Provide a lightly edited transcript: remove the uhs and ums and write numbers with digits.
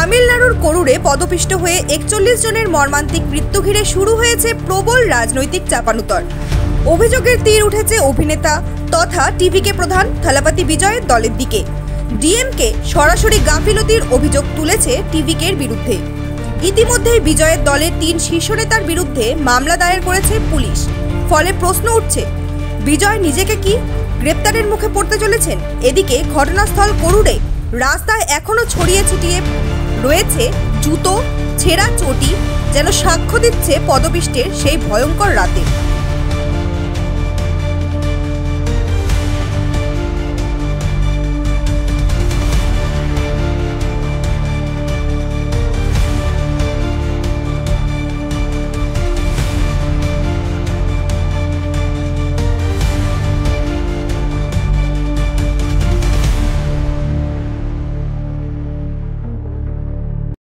তামিলনাড়ুর করুরে পদপিষ্ট হয়ে 41 জনের মর্মান্তিক মৃত্যু ঘিরে শুরু হয়েছে প্রবল রাজনৈতিক চাপানুতর। অভিযোগের তীর উঠেছে অভিনেতা তথা টিভিকে প্রধান থালাপতি বিজয়ের দলের দিকে। ডিএমকে সরাসরি গাফিলতির অভিযোগ তুলেছে টিভিকের বিরুদ্ধে। ইতিমধ্যেই বিজয়ের দলের 3 শীর্ষ নেতার বিরুদ্ধে মামলা দায়ের করেছে পুলিশ। ফলে প্রশ্ন উঠছে, বিজয় নিজেকে কি গ্রেপ্তারের মুখে পড়তে চলেছেন? এদিকে ঘটনাস্থল করুরে রাস্তায় এখনো ছড়িয়ে ছিটিয়ে রয়েছে জুতো, ছেঁড়া চটি, যেন সাক্ষ্য দিচ্ছে পদপিষ্টের সেই ভয়ঙ্কর রাতে।